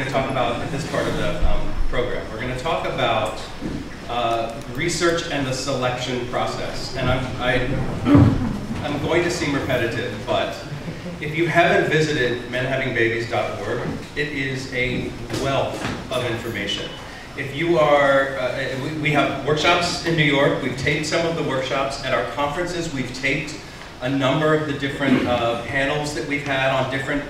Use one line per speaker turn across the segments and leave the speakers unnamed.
to talk about at this part of the program. We're going to talk about research and the selection process. And I'm going to seem repetitive, but if you haven't visited menhavingbabies.org, it is a wealth of information. If you are, we have workshops in New York. We've taped some of the workshops. At our conferences, we've taped a number of the different panels that we've had on different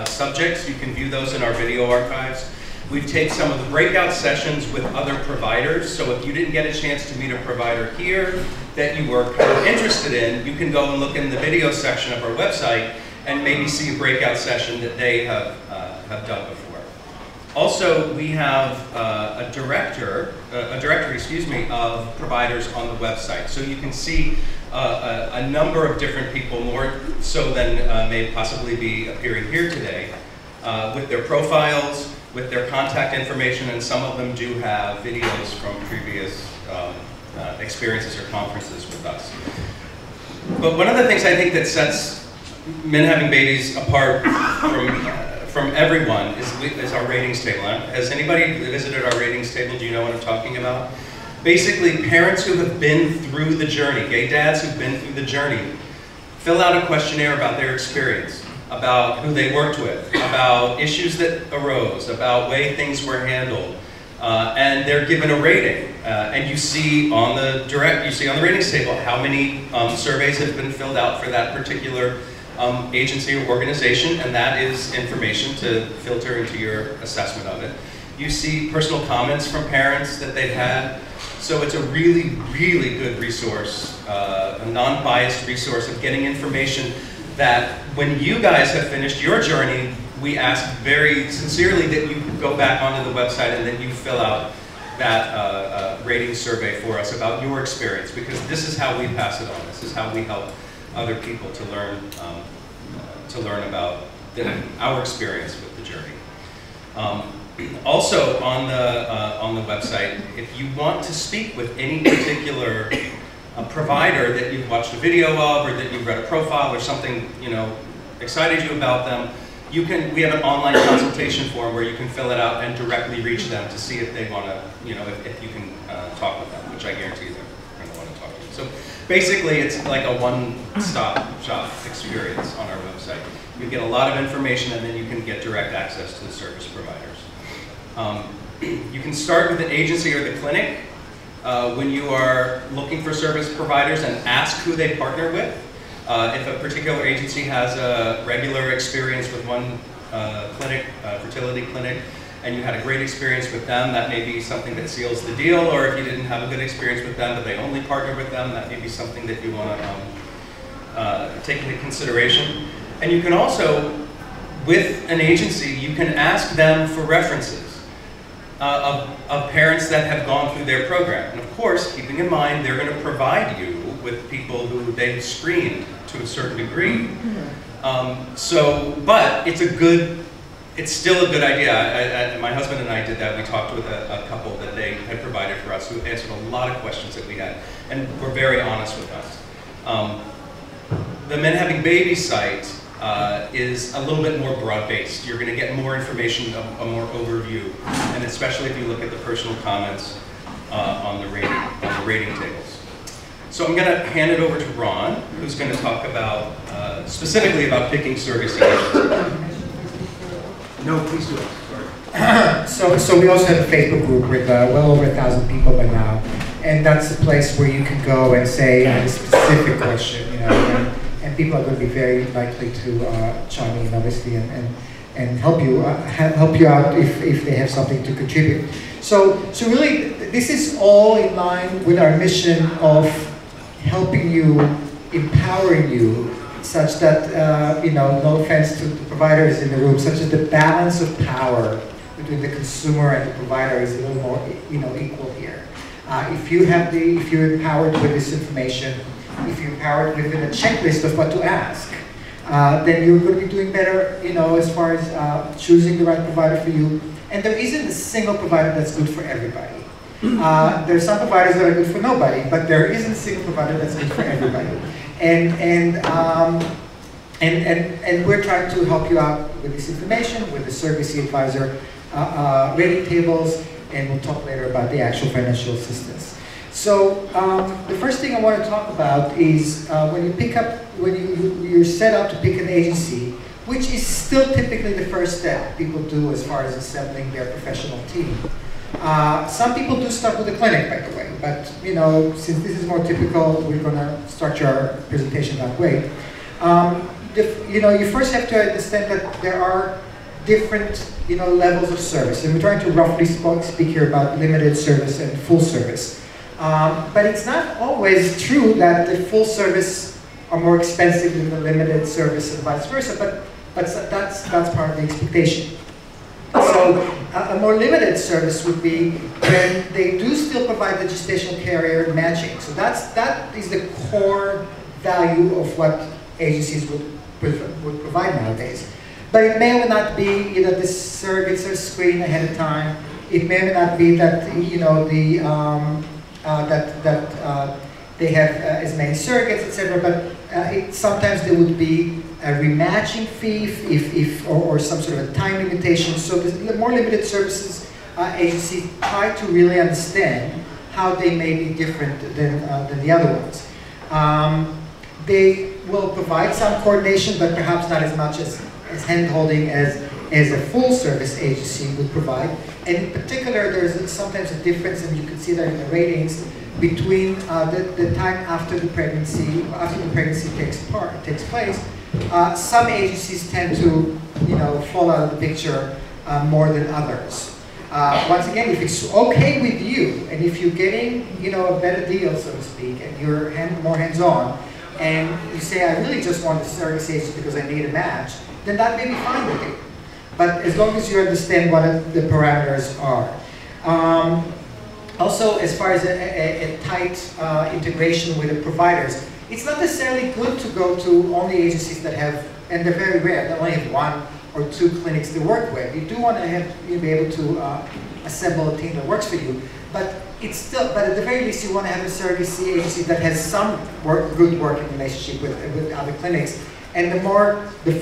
subjects. You can view those in our video archives. We've taped some of the breakout sessions with other providers. So if you didn't get a chance to meet a provider here that you were kind of interested in, you can go and look in the video section of our website and maybe see a breakout session that they have done before. Also, we have a directory, of providers on the website. So you can see a number of different people, more so than may possibly be appearing here today, with their profiles, with their contact information, and some of them do have videos from previous experiences or conferences with us. But one of the things I think that sets Men Having Babies apart from everyone is our ratings table. Has anybody visited our ratings table? Do you know what I'm talking about? Basically, parents who have been through the journey, gay dads who've been through the journey, fill out a questionnaire about their experience, about who they worked with, about issues that arose, about way things were handled, and they're given a rating. And you see on the ratings table how many surveys have been filled out for that particular agency or organization, and that is information to filter into your assessment of it. You see personal comments from parents that they've had. So it's a really, really good resource, a non-biased resource of getting information that when you guys have finished your journey, we ask very sincerely that you go back onto the website and then you fill out that rating survey for us about your experience, because this is how we pass it on. This is how we help other people to learn about our experience with the journey. Also on the website, if you want to speak with any particular provider that you've watched a video of, or that you've read a profile or something excited you about them, we have an online consultation form where you can fill it out and directly reach them to see if they want to, if you can talk with them, which I guarantee they're going to want to talk to you. So basically, it's like a one-stop shop experience on our website. You get a lot of information, and then you can get direct access to the service providers. You can start with an agency or the clinic when you are looking for service providers and ask who they partner with. If a particular agency has a regular experience with one clinic, fertility clinic, and you had a great experience with them, that may be something that seals the deal. Or if you didn't have a good experience with them, but they only partner with them, that may be something that you want to take into consideration. And you can also, with an agency, you can ask them for references of parents that have gone through their program. And of course, keeping in mind, they're going to provide you with people who they've screened to a certain degree. But it's still a good idea. My husband and I did that. We talked with a couple that they had provided for us who answered a lot of questions that we had, and were very honest with us. The Men Having Babies site is a little bit more broad-based. You're going to get more information, a more overview, and especially if you look at the personal comments on the rating tables. So I'm going to hand it over to Ron, who's going to talk about specifically about picking surrogacy agencies.
No, please do it. So we also have a Facebook group with well over 1,000 people by now, and that's a place where you can go and say a specific question, and people are going to be very likely to chime in, obviously, and help you out if they have something to contribute. So really, this is all in line with our mission of helping you, empowering you, such that, no offense to the providers in the room, such that the balance of power between the consumer and the provider is a little more, equal here. If you're empowered with this information, if you're empowered with a checklist of what to ask, then you're going to be doing better, as far as choosing the right provider for you. And there isn't a single provider that's good for everybody. There are some providers that are good for nobody, but there isn't a single provider that's good for everybody. And we're trying to help you out with this information, with the Surrogacy Advisor rating tables, and we'll talk later about the actual financial assistance. So the first thing I want to talk about is when you're set up to pick an agency, which is still typically the first step people do as far as assembling their professional team. Some people do start with a clinic, by the way, but since this is more typical, we're going to structure our presentation that way. You first have to understand that there are different levels of service, and we're trying to roughly speak here about limited service and full service. But it's not always true that the full service are more expensive than the limited service and vice versa, but that's part of the expectation. So a more limited service would be when they do still provide the gestational carrier matching. So that is the core value of what agencies would provide nowadays. But it may or may not be the surrogates are screened ahead of time. It may or may not be that they have as many surrogates, etc. But sometimes there would be a rematching fee or some sort of a time limitation. So the more limited services agencies try to really understand how they may be different than the other ones. They will provide some coordination, but perhaps not as much as hand-holding as a full-service agency would provide. And in particular, there's sometimes a difference, and you can see that in the ratings, between the time after the pregnancy takes place. Some agencies tend to, fall out of the picture more than others. Once again, if it's okay with you, and if you're getting, a better deal, so to speak, and you're more hands-on, and you say, I really just want a surrogacy agency because I need a match, then that may be fine with you. But as long as you understand what the parameters are. Also, as far as a tight integration with the providers, it's not necessarily good to go to only agencies that have, and they're very rare, they only have 1 or 2 clinics to work with. You do want to be able to assemble a team that works for you, but at the very least, you want to have a surrogacy agency that has some good working relationship with other clinics. And when we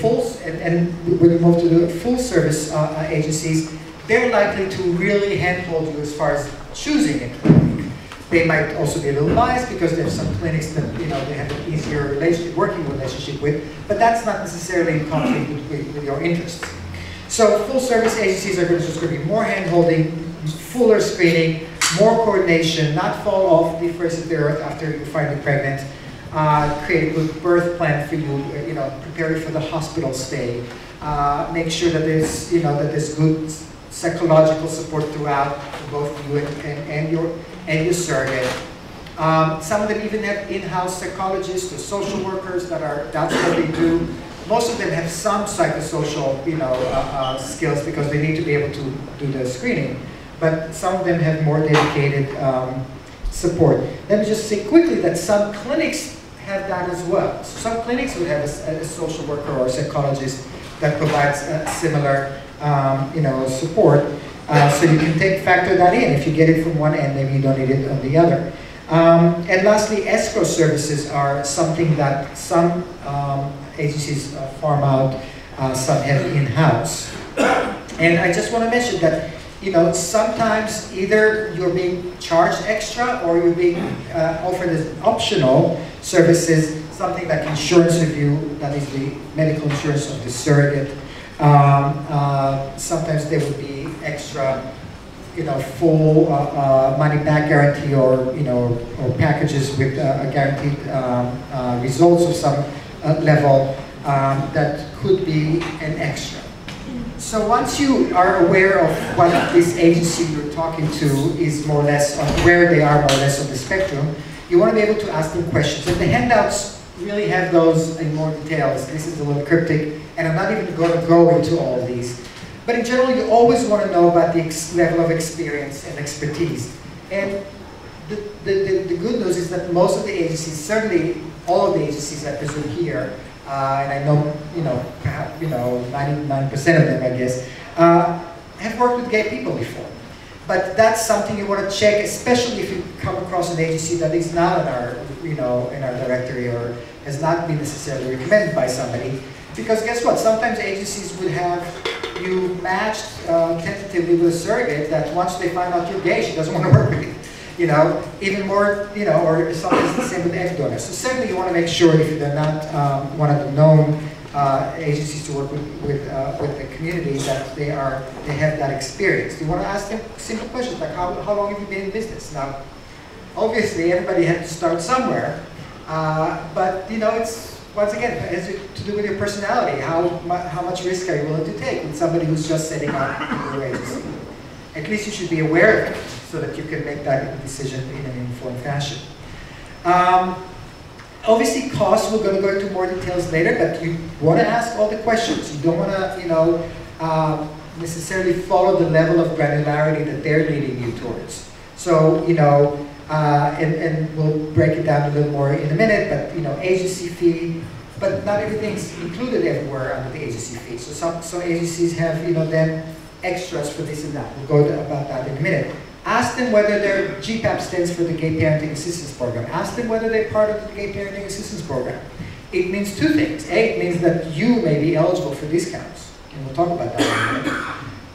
move to the full service agencies, they're likely to really handhold you as far as choosing a clinic. They might also be a little biased because there's some clinics that they have an easier working relationship with, but that's not necessarily in conflict with your interests. So full service agencies are just going to be more handholding, fuller screening, more coordination, not fall off the face of the earth after you're finally pregnant. Create a good birth plan for you, prepare you for the hospital stay. Make sure that there's good psychological support throughout for both you and your surrogate. Some of them even have in-house psychologists or social workers that's what they do. Most of them have some psychosocial skills because they need to be able to do the screening. But some of them have more dedicated support. Let me just say quickly that some clinics have that as well. So some clinics would have a social worker or a psychologist that provides similar support. So you can factor that in. If you get it from one end, maybe you don't need it on the other. And lastly, escrow services are something that some agencies farm out, some have in-house. And I just want to mention that sometimes either you're being charged extra or you're being offered as optional services, something like insurance review, that is the medical insurance of the surrogate. Sometimes there would be extra, full money-back guarantee or packages with guaranteed results of some level that could be an extra. So once you are aware of what this agency you're talking to is more or less on where they are more or less on the spectrum, you want to be able to ask them questions. And the handouts really have those in more details. This is a little cryptic, and I'm not even going to go into all of these. But in general, you always want to know about the level of experience and expertise. And the good news is that most of the agencies, certainly all of the agencies I presume here, and I know, perhaps, 99% of them, I guess, have worked with gay people before. But that's something you want to check, especially if you come across an agency that is not in our, in our directory or has not been necessarily recommended by somebody. Because guess what? Sometimes agencies would have you matched tentatively with a surrogate that once they find out you're gay, she doesn't want to work with you. You know, even more, you know, or sometimes the same with egg donors. So certainly you want to make sure if they're not one of the known agencies to work with the community that they have that experience. You want to ask them simple questions like how long have you been in business? Now, obviously everybody had to start somewhere, but you know, it's once again it has to do with your personality. How much risk are you willing to take with somebody who's just setting up your agency? At least you should be aware of it so that you can make that decision in an informed fashion. Obviously, costs, we're going to go into more details later, but you want to ask all the questions. You don't want to, you know, necessarily follow the level of granularity that they're leading you towards. So, you know, and we'll break it down a little more in a minute, but, you know, agency fee, but not everything's included everywhere under the agency fee. So some agencies have, you know, then extras for this and that. We'll go about that in a minute. Ask them whether their GPAP stands for the Gay Parenting Assistance Program. Ask them whether they're part of the Gay Parenting Assistance Program. It means two things. A, it means that you may be eligible for discounts, and we'll talk about that in a minute.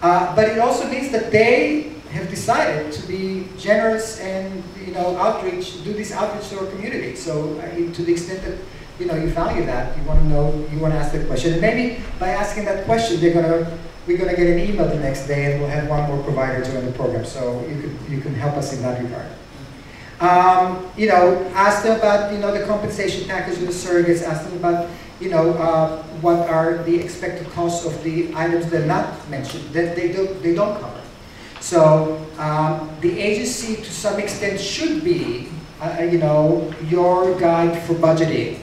But it also means that they have decided to be generous and, you know, outreach, do this outreach to our community. So to the extent that, you know, you value that, you want to know, you want to ask that question. And maybe by asking that question, we're going to get an email the next day, and we'll have one more provider join the program. So you can help us in that regard. You know, ask them about, you know, the compensation package with the surrogates. Ask them about, you know, what are the expected costs of the items that are not mentioned, that they don't cover. So the agency, to some extent, should be, you know, your guide for budgeting.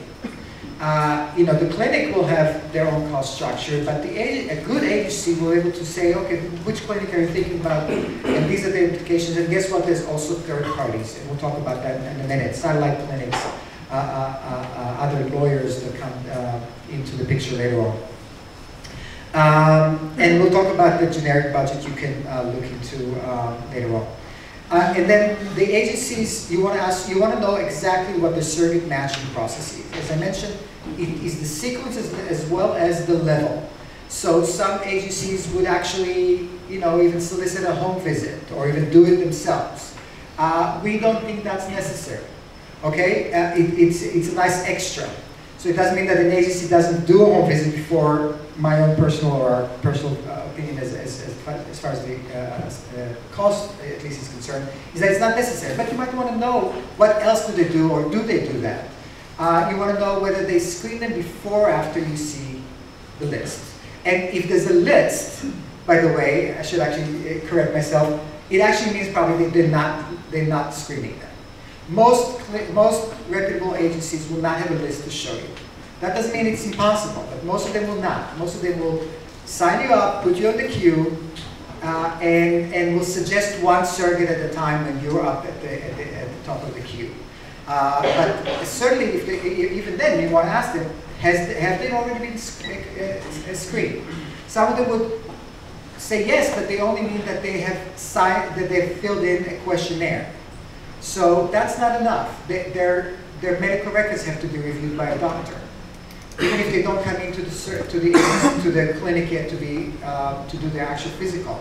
You know, the clinic will have their own cost structure, but a good agency will be able to say, okay, which clinic are you thinking about? And these are the implications. And guess what? There's also third parties, and we'll talk about that in a minute. Satellite clinics, other lawyers that come into the picture later on. And we'll talk about the generic budget you can look into later on. And then the agencies, you want to know exactly what the surrogate matching process is. As I mentioned, it is the sequence as well as the level. So some agencies would actually, you know, even solicit a home visit or even do it themselves. We don't think that's necessary. Okay, it's a nice extra. So it doesn't mean that an agency doesn't do a home visit before my own personal opinion as far as the cost at least is concerned, is that it's not necessary. But you might want to know what else do they do, or do they do that? You want to know whether they screen them before or after you see the list. And if there's a list, by the way, I should actually correct myself, it actually means probably they're not screening them. Most reputable agencies will not have a list to show you. That doesn't mean it's impossible, but most of them will not. Most of them will sign you up, put you on the queue, and will suggest one surrogate at a time when you're up at the top of the queue. But certainly, even then, you want to ask them, have they already been screened? Some of them would say yes, but they only mean that they have signed, that they've filled in a questionnaire. So that's not enough. Their medical records have to be reviewed by a doctor, even if they don't come into the clinic yet to do their actual physical.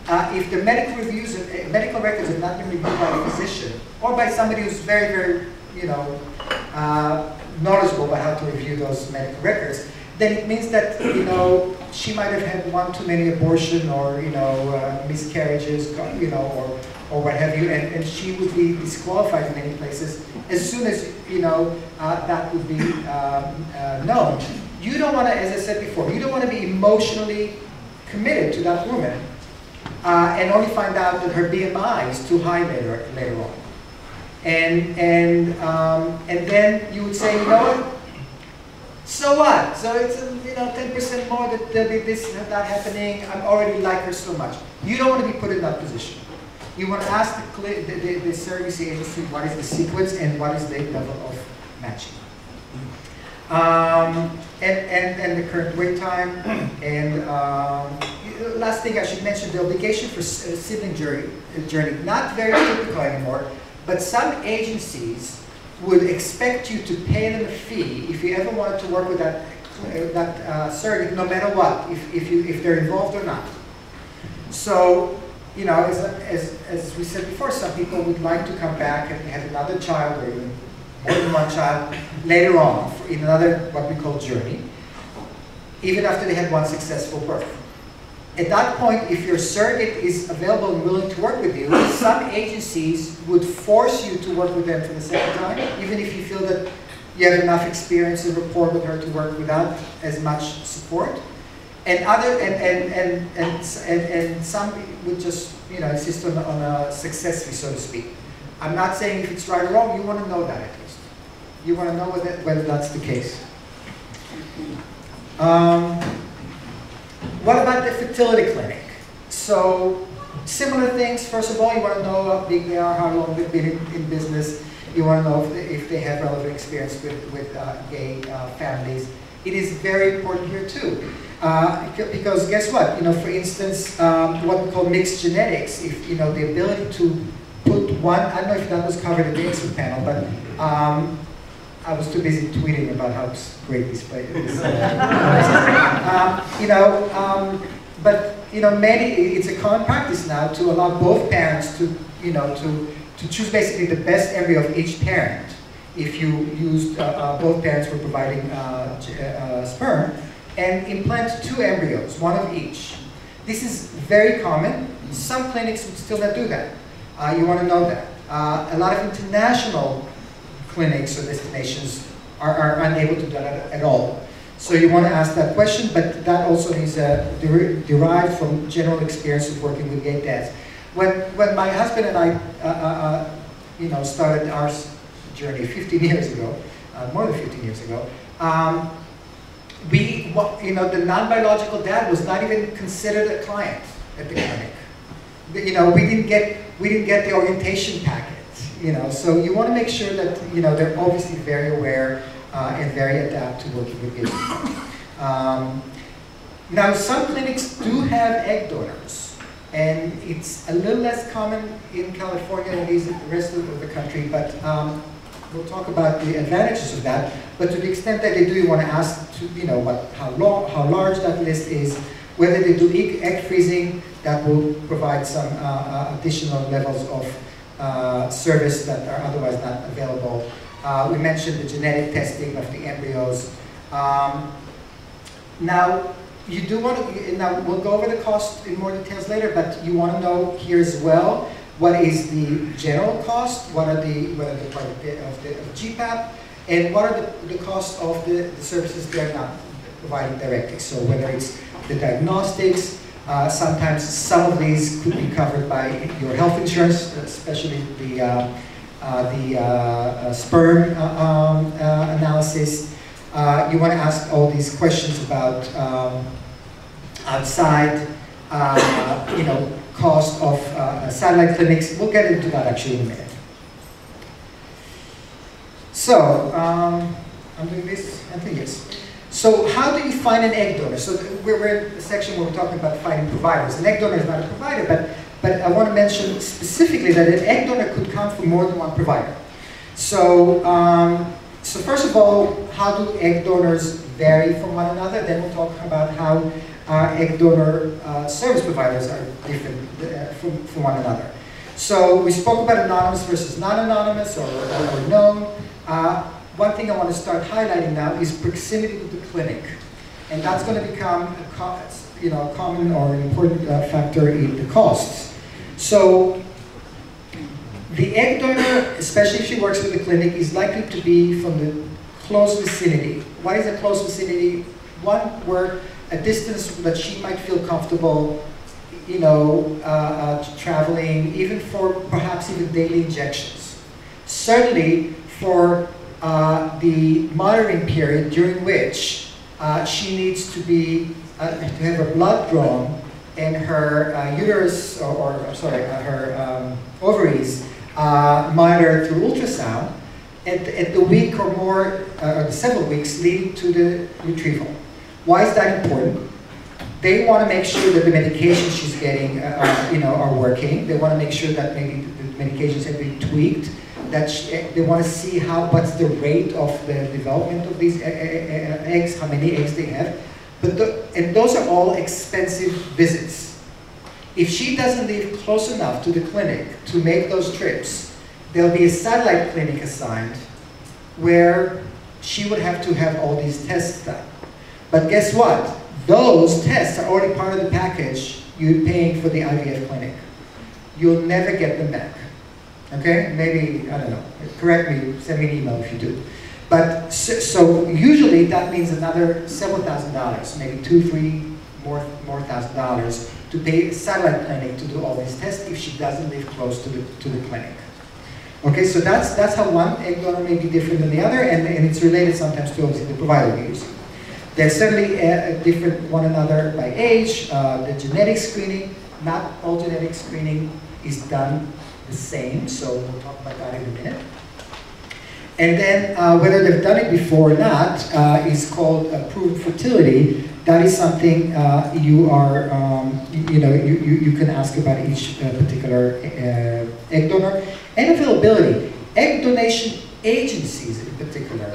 If the medical records have not been reviewed by a physician or by somebody who's very, very, you know, knowledgeable about how to review those medical records, then it means that, you know, she might have had one too many abortion, or, you know, miscarriages, you know, or what have you, and she would be disqualified in many places as soon as, you know, that would be known. You don't want to, as I said before, you don't want to be emotionally committed to that woman and only find out that her BMI is too high later on. And then you would say, you know what? So what? So it's, you know, 10% more that there'll be this and that happening. I already like her so much. You don't want to be put in that position. You want to ask the surrogacy agency what is the sequence and what is the level of matching. And the current wait time. And last thing I should mention, the obligation for sibling journey. Not very typical anymore, but some agencies would expect you to pay them a fee if you ever wanted to work with that surrogate, no matter what, if they're involved or not. So, you know, as we said before, some people would like to come back and have another child or even more than one child later on in another, what we call journey, even after they had one successful birth. At that point, if your surrogate is available and willing to work with you, some agencies would force you to work with them for the second time, even if you feel that you have enough experience and rapport with her to work without as much support. And some would just, you know, insist on a success fee, so to speak. I'm not saying if it's right or wrong. You want to know that at least. You want to know whether that's the case. What about the fertility clinic? So similar things. First of all, you want to know how big they are, how long they've been in business. You want to know if they have relevant experience with gay families. It is very important here too. Because guess what? You know, for instance, what we call mixed genetics. If you know the ability to put one, I don't know if that was covered in the expert panel, but I was too busy tweeting about how great this place is. You know, but you know, it's a common practice now to allow both parents to, you know, to choose basically the best embryo of each parent. If you used both parents were providing sperm, and implant 2 embryos, one of each. This is very common. Some clinics would still not do that. You want to know that. A lot of international clinics or destinations are unable to do that at all. So you want to ask that question, but that also is derived from general experience of working with gay dads. When my husband and I you know, started our journey 15 years ago, more than 15 years ago, you know, the non-biological dad was not even considered a client at the clinic. You know, we didn't get the orientation packet. You know, so you want to make sure that, you know, they're obviously very aware and very adept to working with gay people. Now, some clinics do have egg donors, and it's a little less common in California than it is in the rest of the country, but we'll talk about the advantages of that. But to the extent that they do, you want to ask, you know, how large that list is, whether they do egg freezing. That will provide some additional levels of service that are otherwise not available. We mentioned the genetic testing of the embryos. Now, you do want to, now we'll go over the cost in more details later, but you want to know here as well, what is the general cost, what are the part of GPAP, and what are the costs of the services they're not providing directly. So whether it's the diagnostics, sometimes some of these could be covered by your health insurance, especially the sperm analysis. You want to ask all these questions about outside, you know, cost of satellite clinics. We'll get into that actually in a minute. So, I'm doing this, I think yes. So how do you find an egg donor? So we're in the section where we're talking about finding providers. An egg donor is not a provider, but I want to mention specifically that an egg donor could come from more than one provider. So, so first of all, how do egg donors vary from one another? Then we'll talk about how egg donor service providers are different from one another. So we spoke about anonymous versus non-anonymous or known. One thing I want to start highlighting now is proximity to the clinic. And that's going to become a common or important factor in the costs. So the egg donor, especially if she works with the clinic, is likely to be from the close vicinity. What is a close vicinity? One where a distance that she might feel comfortable, you know, traveling, even for perhaps even daily injections. Certainly for the monitoring period during which she needs to have her blood drawn and her uterus, her ovaries monitored through ultrasound at the week or more, or the several weeks leading to the retrieval. Why is that important? They want to make sure that the medications she's getting, are working. They want to make sure that maybe the medications have been tweaked, that they want to see what's the rate of the development of these eggs, how many eggs they have. And those are all expensive visits. If she doesn't live close enough to the clinic to make those trips, there'll be a satellite clinic assigned where she would have to have all these tests done. But guess what? Those tests are already part of the package you're paying for the IVF clinic. You'll never get them back. Okay? Maybe, I don't know. Correct me, send me an email if you do. But so usually that means another several $1,000s, maybe $2,000, $3,000 $4,000 to pay a satellite clinic to do all these tests if she doesn't live close to the clinic. Okay, so that's how one egg donor may be different than the other, and it's related sometimes to obviously the provider we're using. They're certainly different one another by age, the genetic screening. Not all genetic screening is done the same, so we'll talk about that in a minute. And then whether they've done it before or not is called proven fertility. That is something you can ask about each particular egg donor. And availability. Egg donation agencies in particular,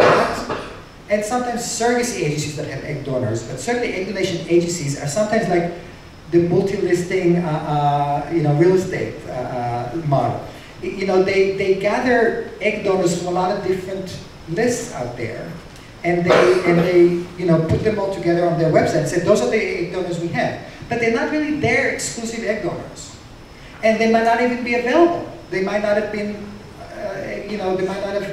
and sometimes surrogacy agencies that have egg donors, but certainly egg donation agencies are sometimes like the multi-listing real estate model. They gather egg donors from a lot of different lists out there, and they put them all together on their website and say, those are the egg donors we have. But they're not really their exclusive egg donors. And they might not even be available. They might not have been, they might not have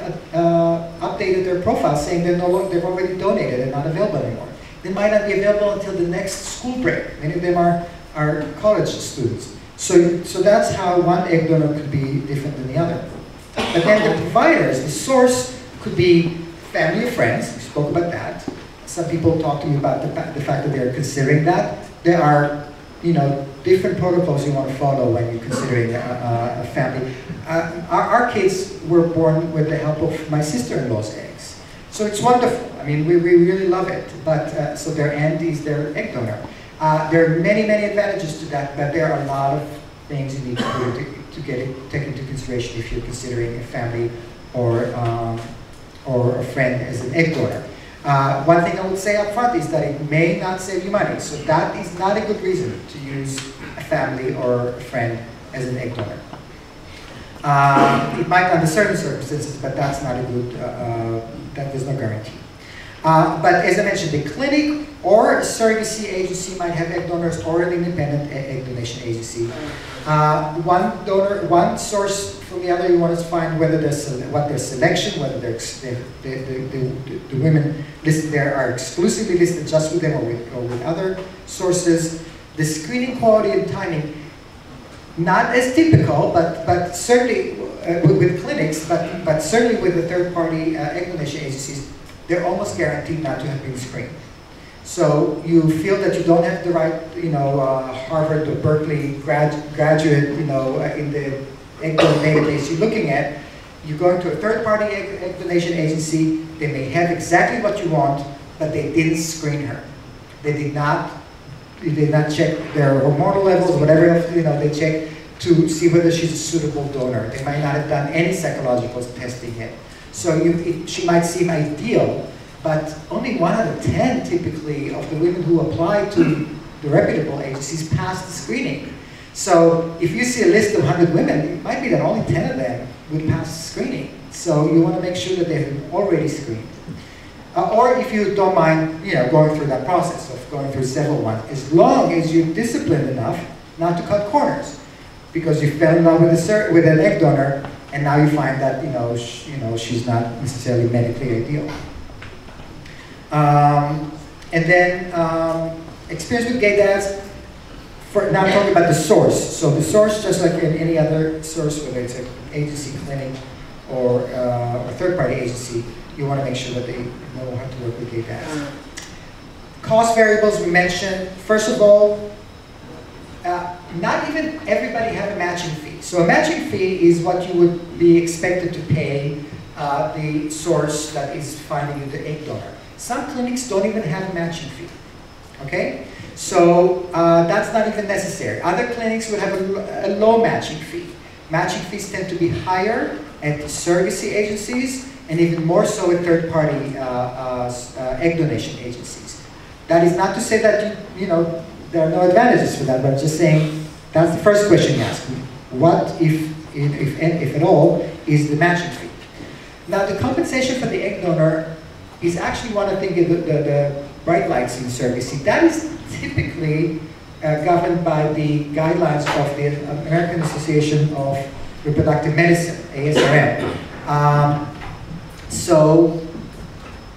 updated their profile saying they've already donated and not available anymore. They might not be available until the next school break. Many of them are college students. So that's how one egg donor could be different than the other. But then the providers, the source could be family or friends. We spoke about that. Some people talk to me about the fact that they're considering that. There are, different protocols you want to follow when you're considering a family. Our kids were born with the help of my sister-in-law's eggs. So it's wonderful. I mean, we really love it. But so their aunt is their egg donor. There are many, many advantages to that, but there are a lot of things you need to take into consideration if you're considering a family or a friend as an egg donor. One thing I would say up front is that it may not save you money. So that is not a good reason to use a family or a friend as an egg donor. It might under certain circumstances, but that's not a good, there's no guarantee. But as I mentioned, the clinic or a surrogacy agency might have egg donors or an independent egg donation agency. One source from the other, you want to find whether what their selection, whether the women listed there are exclusively listed just with them or with other sources. The screening quality and timing, not as typical, but certainly with clinics, but certainly with the third-party egg donation agencies, they're almost guaranteed not to have been screened. So you feel that you don't have the right, Harvard or Berkeley graduate, in the egg donor database you're looking at. You're going to a third-party egg donation agency. They may have exactly what you want, but they didn't screen her. They did not check their hormonal levels, whatever else, they check to see whether she's a suitable donor. They might not have done any psychological testing yet. So she might seem ideal, but only 1 out of 10 typically of the women who apply to the reputable agencies pass the screening. So if you see a list of 100 women, it might be that only 10 of them would pass the screening. So you want to make sure that they've been already screened. Or if you don't mind, going through that process of going through several ones, as long as you're disciplined enough not to cut corners, because you fell in love with an egg donor, and now you find that she's not necessarily medically ideal. And then experience with gay dads. Now I'm talking about the source. So the source, just like in any other source, whether it's an agency, clinic, or a third-party agency, you want to make sure that they know how to work with gay dads. Cost variables we mentioned. First of all, not even everybody have a matching fee. So a matching fee is what you would be expected to pay the source that is finding you the egg donor. Some clinics don't even have a matching fee. Okay? So that's not even necessary. Other clinics would have a low matching fee. Matching fees tend to be higher at surrogacy agencies, and even more so at third-party egg donation agencies. That is not to say that there are no advantages for that, but I'm just saying that's the first question you ask. What, if at all, is the matching fee? Now, the compensation for the egg donor is actually one of the bright lights in surrogacy. That is typically governed by the guidelines of the American Association of Reproductive Medicine, ASRM.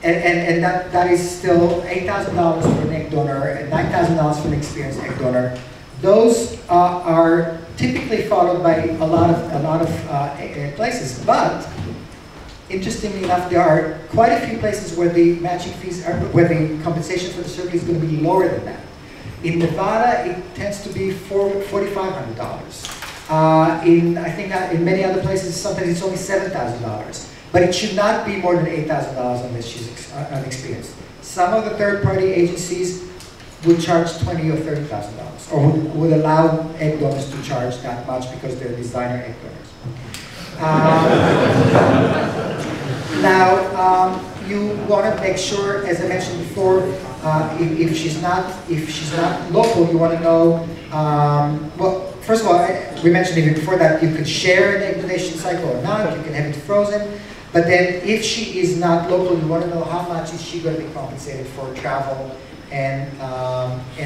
And that is still $8,000 for an egg donor and $9,000 for an experienced egg donor. Those are typically followed by a lot of places, but interestingly enough, there are quite a few places where the matching fees where the compensation for the surrogate is going to be lower than that. In Nevada, it tends to be $4,500. I think that in many other places, sometimes it's only $7,000. But it should not be more than $8,000 unless she's unexperienced. Some of the third-party agencies would charge $20,000 or $30,000, or would allow egg donors to charge that much because they're designer egg donors. Now, you want to make sure, as I mentioned before, if she's not local, you want to know. Well, first of all, we mentioned even before that you could share an egg donation cycle or not. You can have it frozen. But then, if she is not local, you want to know how much is she going to be compensated for travel and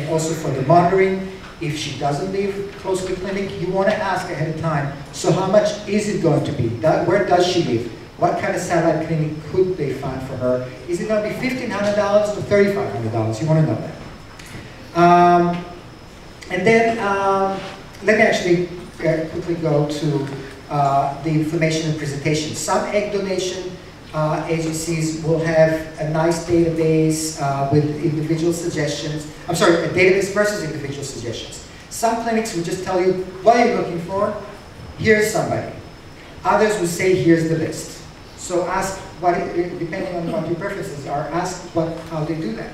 also for the monitoring. If she doesn't live close to the clinic, you want to ask ahead of time. So how much is it going to be? Where does she live? What kind of satellite clinic could they find for her? Is it going to be $1,500 or $3,500? You want to know that. And then let me actually quickly go to the information and presentation. Some egg donation agencies will have a nice database with individual suggestions. I'm sorry, a database versus individual suggestions. Some clinics will just tell you, what are you looking for? Here's somebody. Others will say, here's the list. So ask, depending on what your preferences are, ask how they do that.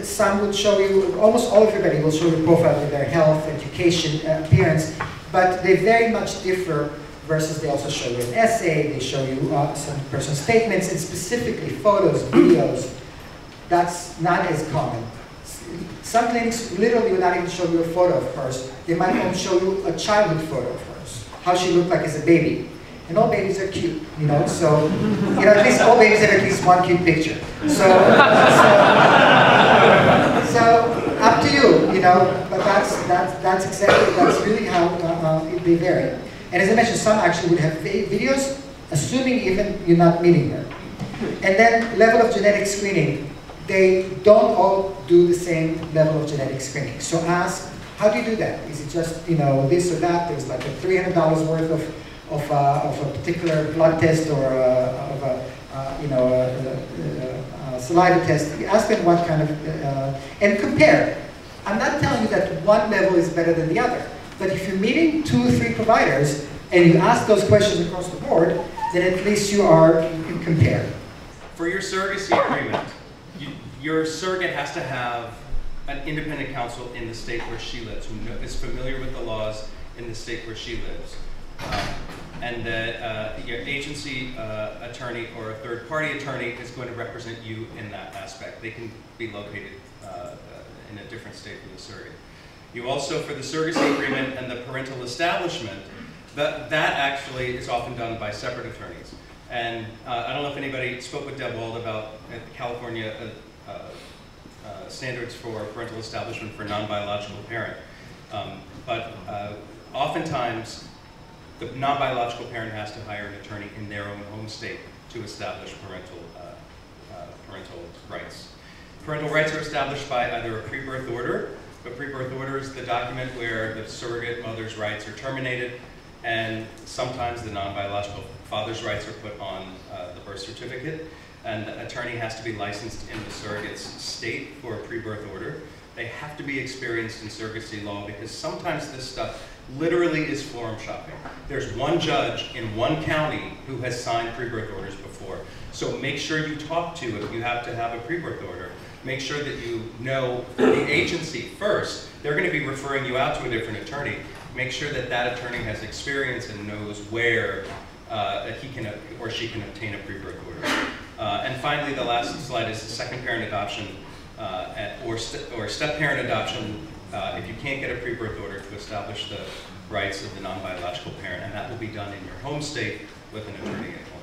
Some would show you, almost all everybody will show you a profile with their health, education, appearance, but they very much differ versus they also show you an essay, they show you some personal statements, and specifically photos, videos. That's not as common. Some clinics literally will not even show you a photo of hers. They might only show you a childhood photo of hers, how she looked like as a baby. And all babies are cute, so, at least all babies have at least one cute picture. So up to you, but that's really how they vary. And as I mentioned, some actually would have videos, assuming even you're not meeting her. And then level of genetic screening. They don't all do the same level of genetic screening. So ask, how do you do that? Is it just, this or that? There's like a $300 worth of a particular blood test or of a saliva test. You ask them what kind of, and compare. I'm not telling you that one level is better than the other, but if you're meeting 2 or 3 providers and you ask those questions across the board, then at least you can compare.
For your surrogacy agreement, your surrogate has to have an independent counsel in the state where she lives, who is familiar with the laws in the state where she lives. And that your agency attorney or a third-party attorney is going to represent you in that aspect. They can be located in a different state from the surrogate. You also, for the surrogacy agreement and the parental establishment, that actually is often done by separate attorneys. And I don't know if anybody spoke with Deb Wald about the California standards for parental establishment for non-biological parent. But oftentimes, the non-biological parent has to hire an attorney in their own home state to establish parental rights. Parental rights are established by either a pre-birth order. A pre-birth order is the document where the surrogate mother's rights are terminated, and sometimes the non-biological father's rights are put on the birth certificate, and the attorney has to be licensed in the surrogate's state for a pre-birth order. They have to be experienced in surrogacy law because sometimes this stuff literally is forum shopping. There's one judge in one county who has signed pre-birth orders before. So make sure you talk to, if you have to have a pre-birth order, make sure that you know the agency first. They're going to be referring you out to a different attorney. make sure that that attorney has experience and knows where he can or she can obtain a pre-birth order. And finally, the last slide is the second parent adoption or step-parent adoption if you can't get a pre-birth order, to establish the rights of the non-biological parent, and that will be done in your home state with an attorney at home.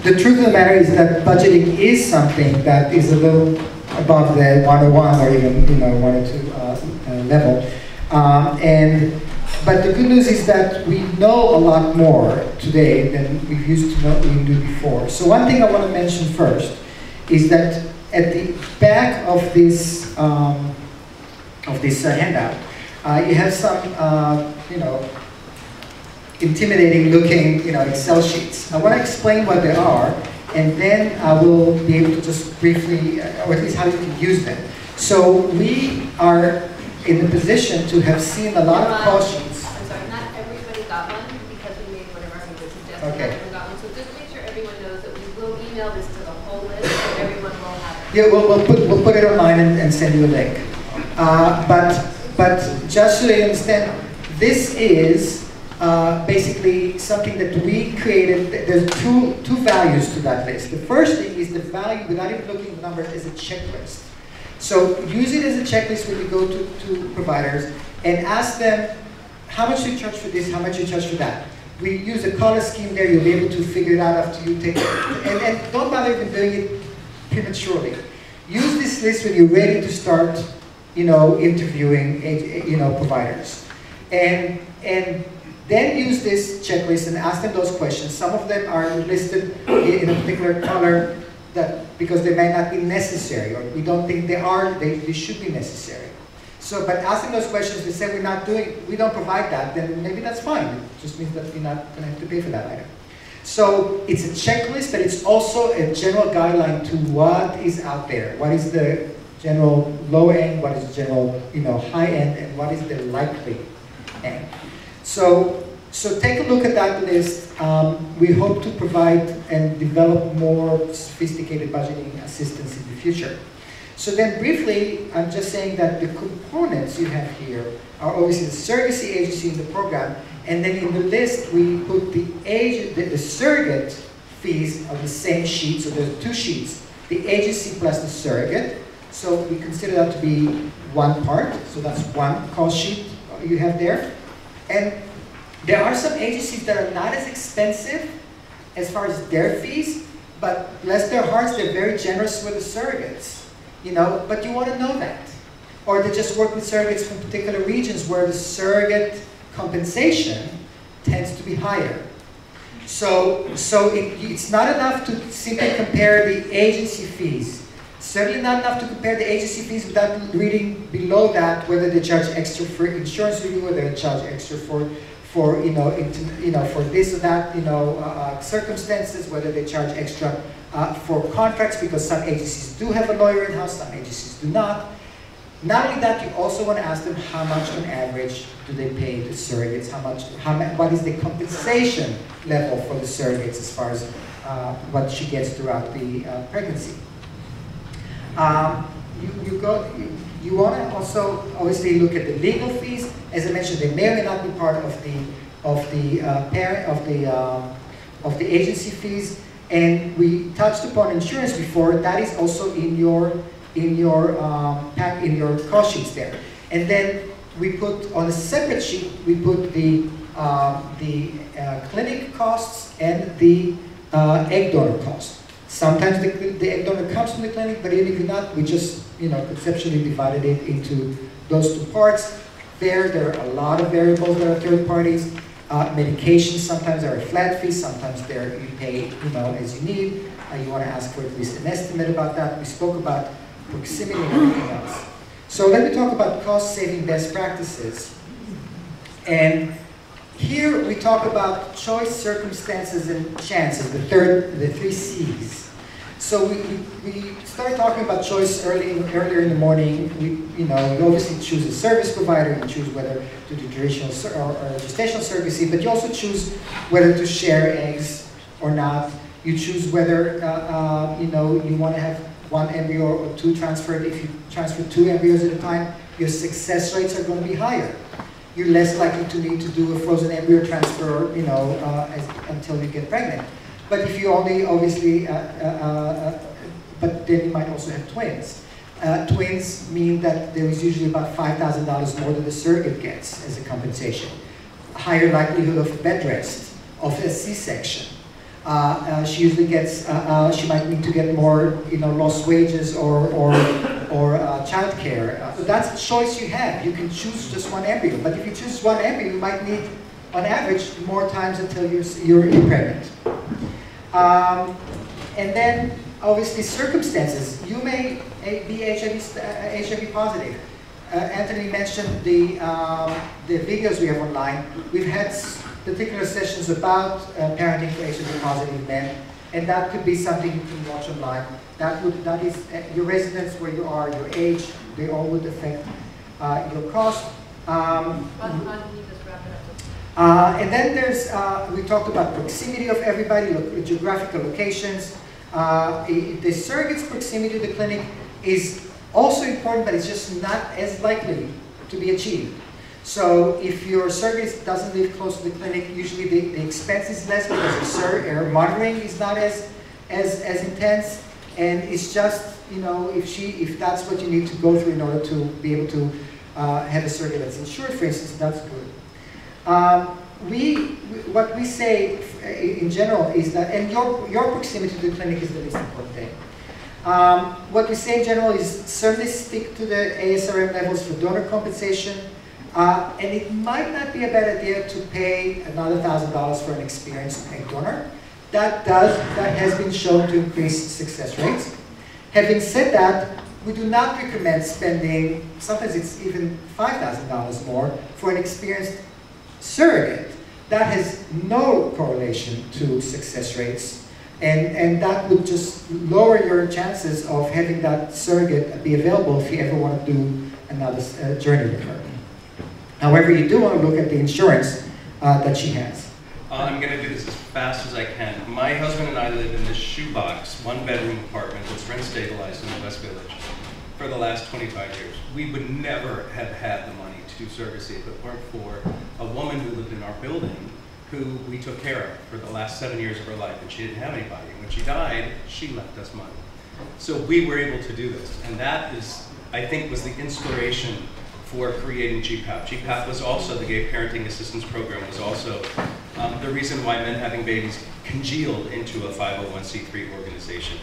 The truth of the matter is that budgeting is something that is a little above the 101 or even 102 level, but the good news is that we know a lot more today than we used to know we do before. So one thing I want to mention first is that at the back of this handout, you have some intimidating looking Excel sheets. I want to explain what they are, and then I will be able to just briefly, or at least how you can use them. So we are in the position to have seen a lot of call sheets.
I'm sorry, not everybody got one because we made one of our people suggest that everyone got one. So just make sure everyone knows that we will email this to the whole list and everyone will have it.
Yeah, we'll put it online and send you a link. But just so you understand, this is basically something that we created. There's two values to that list. The first thing is the value, without even looking at the numbers, is a checklist. So use it as a checklist when you go to providers and ask them, how much do you charge for this, how much do you charge for that? We use a color scheme there. You'll be able to figure it out after you take it. And don't bother even doing it prematurely. Use this list when you're ready to start interviewing providers. And then use this checklist and ask them those questions. Some of them are listed in a particular color because they may not be necessary, or we don't think they should be necessary. So, but asking those questions, they say we don't provide that, then maybe that's fine. It just means that you're not going to have to pay for that item. So it's a checklist, but it's also a general guideline to what is out there. What is the general low end, what is the general high end, and what is the likely end. So take a look at that list. We hope to provide and develop more sophisticated budgeting assistance in the future. So then briefly, I'm just saying that the components you have here are obviously the surrogacy agency in the program, and then in the list we put the surrogate fees on the same sheet. So there's two sheets, the agency plus the surrogate. So we consider that to be one part. So that's one cost sheet you have there. And there are some agencies that are not as expensive as far as their fees, but bless their hearts, they're very generous with the surrogates. But you want to know that. Or they just work with surrogates from particular regions where the surrogate compensation tends to be higher. So it's not enough to simply compare the agency fees. Certainly not enough to compare the agency fees without reading below that whether they charge extra for insurance review, whether they charge extra for this or that circumstances, whether they charge extra for contracts, because some agencies do have a lawyer in-house, some agencies do not. Not only that, you also want to ask them how much on average do they pay the surrogates, what is the compensation level for the surrogates as far as what she gets throughout the pregnancy. You want to also obviously look at the legal fees. As I mentioned, they may or may not be part of the agency fees. And we touched upon insurance before. That is also in your cost sheets there. And then we put on a separate sheet, we put the clinic costs and the egg donor cost. Sometimes the egg donor comes from the clinic, but even if not, we just conceptually divided it into those two parts. There are a lot of variables that are third parties. Medications sometimes are a flat fee, sometimes you pay as you need. You want to ask for at least an estimate about that. We spoke about proximity and everything else. So let me talk about cost-saving best practices. And here we talk about choice, circumstances, and chances, the three C's. So we started talking about choice earlier in the morning. You obviously choose a service provider, you choose whether to do traditional or gestational surrogacy, but you also choose whether to share eggs or not. You choose whether you want to have one embryo or two transferred. If you transfer two embryos at a time, your success rates are going to be higher. you're less likely to need to do a frozen embryo transfer, you know, until you get pregnant. But if you only, obviously, but then you might also have twins. Twins mean that there is usually about $5,000 more than the surrogate gets as a compensation. Higher likelihood of bed rest, of a C-section. She usually gets, she might need to get more, you know, lost wages or child care. So that's the choice you have. You can choose just one embryo. But if you choose one embryo, you might need, on average, more times until you're pregnant. And then, obviously, circumstances. You may be HIV positive. Anthony mentioned the videos we have online. We've had particular sessions about parenting for HIV positive men, and that could be something you can watch online. That is your residence, where you are, your age, they all would affect your cost. And then there's, we talked about proximity of everybody, geographical locations. The surrogate's proximity to the clinic is also important, but it's just not as likely to be achieved. So if your surrogate doesn't live close to the clinic, usually the expense is less because the monitoring is not as intense, and it's just, you know, if that's what you need to go through in order to be able to have a surrogate that's insured, for instance, that's good. What we say in general is that, and your proximity to the clinic is the least important thing. What we say in general is certainly stick to the ASRM levels for donor compensation, and it might not be a bad idea to pay another $1,000 for an experienced egg donor. That has been shown to increase success rates. Having said that, we do not recommend spending, sometimes it's even $5,000 more, for an experienced surrogate. That has no correlation to success rates, and that would just lower your chances of having that surrogate be available if you ever want to do another journey with her. However, you do want to look at the insurance that she has.
I'm going to do this as fast as I can. My husband and I live in this shoebox, one-bedroom apartment that's rent-stabilized in the West Village for the last 25 years. We would never have had the money to do surrogacy if it weren't for a woman who lived in our building who we took care of for the last 7 years of her life, and she didn't have anybody. And when she died, she left us money. So we were able to do this, and that is, I think, was the inspiration for creating GPAP. GPAP was also, the Gay Parenting Assistance Program was also the reason why Men Having Babies congealed into a 501c3 organization.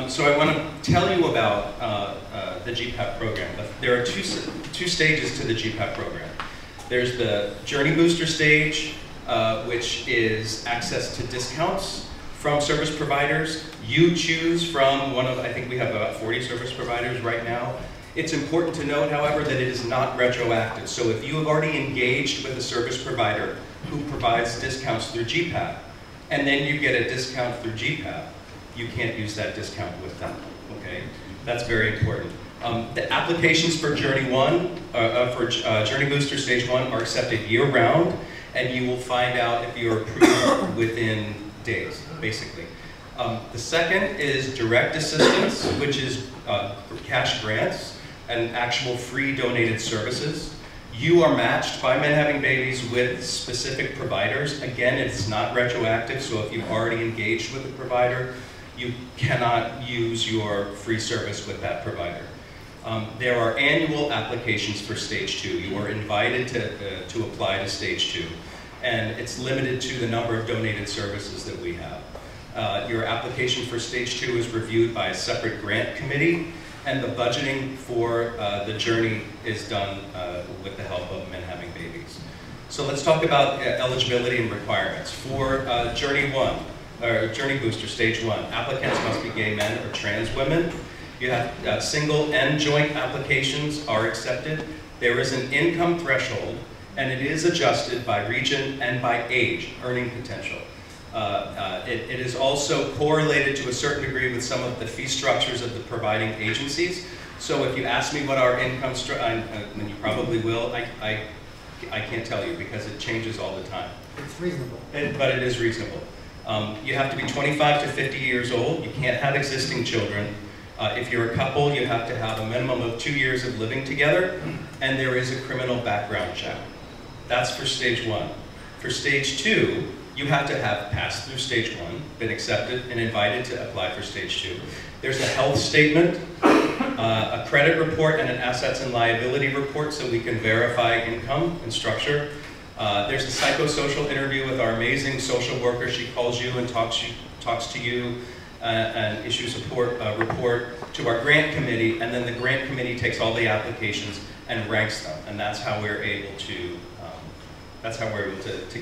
So I want to tell you about the GPAP program. There are two stages to the GPAP program. There's the Journey Booster stage, which is access to discounts from service providers. You choose from one of, I think we have about 40 service providers right now. It's important to note, however, that it is not retroactive. So if you have already engaged with a service provider who provides discounts through GPAP, and then you get a discount through GPAP, you can't use that discount with them, okay? That's very important. The applications for Journey 1, Journey Booster Stage 1 are accepted year-round, and you will find out if you're approved within days, basically. The second is direct assistance, which is cash grants and actual free donated services. You are matched by Men Having Babies with specific providers. Again, it's not retroactive, so if you've already engaged with a provider, you cannot use your free service with that provider. There are annual applications for Stage 2. You are invited to apply to Stage 2, and it's limited to the number of donated services that we have. Your application for Stage 2 is reviewed by a separate grant committee, and the budgeting for the journey is done with the help of Men Having Babies. So let's talk about eligibility and requirements. For Journey 1, or Journey Booster Stage 1, applicants must be gay men or trans women. You have single and joint applications are accepted. There is an income threshold, and it is adjusted by region and by age, earning potential. It is also correlated to a certain degree with some of the fee structures of the providing agencies. So if you ask me what our income structure, and you probably will, I can't tell you because it changes all the time.
It's reasonable.
But it is reasonable. You have to be 25 to 50 years old. You can't have existing children. If you're a couple, you have to have a minimum of 2 years of living together, and there is a criminal background check. That's for stage 1. For stage 2, you have to have passed through stage 1, been accepted and invited to apply for stage 2. There's a health statement, a credit report, and an assets and liability report so we can verify income and structure. There's a psychosocial interview with our amazing social worker. She calls you and talks to you and issues a report to our grant committee, and then the grant committee takes all the applications and ranks them, and that's how we're able to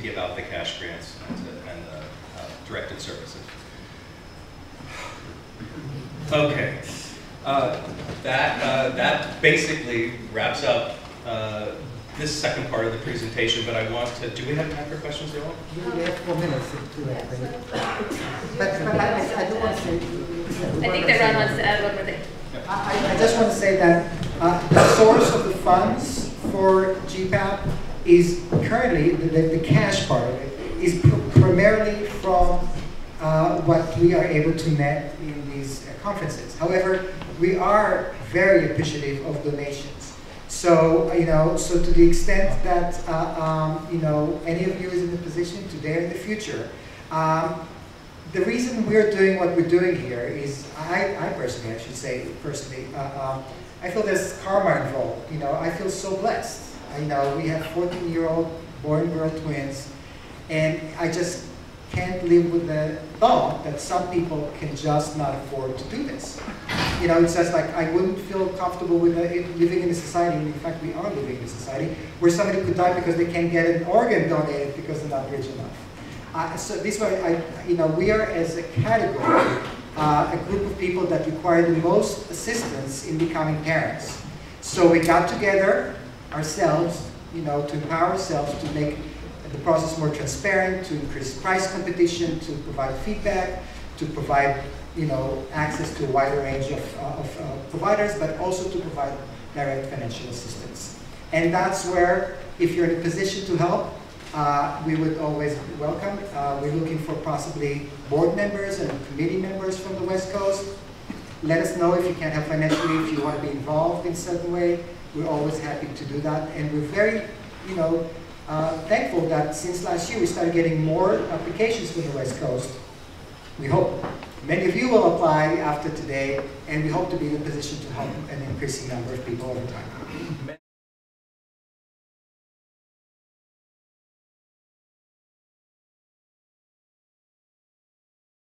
give out the cash grants and directed services. Okay, that basically wraps up this second part of the presentation, but I want to, do we have time for questions at all?
We have 4 minutes to but I do want to say...
I think that Ron wants to add one more thing.
I just want to say that the source of the funds for GPAP is currently, the cash part of it, is primarily from what we are able to net in these conferences. However, we are very appreciative of donations. So, so to the extent that, any of you is in the position today or in the future, the reason we're doing what we're doing here is, I personally, I should say, I feel there's karma involved. I feel so blessed. We have 14-year-old boy and girl twins, and I just can't live with the thought that some people can just not afford to do this. It's just like I wouldn't feel comfortable with living in a society, and in fact we are living in a society, where somebody could die because they can't get an organ donated because they're not rich enough. So this way, we are as a category, a group of people that require the most assistance in becoming parents. So we got together ourselves, to empower ourselves to make the process more transparent, to increase price competition, to provide feedback, to provide access to a wider range of providers, but also to provide direct financial assistance. And that's where, if you're in a position to help, we would always welcome. We're looking for possibly board members and committee members from the West Coast. Let us know if you can help financially, if you want to be involved in a certain way. We're always happy to do that. And we're very, thankful that since last year we started getting more applications from the West Coast. We hope many of you will apply after today, and we hope to be in a position to help an increasing number of people over time.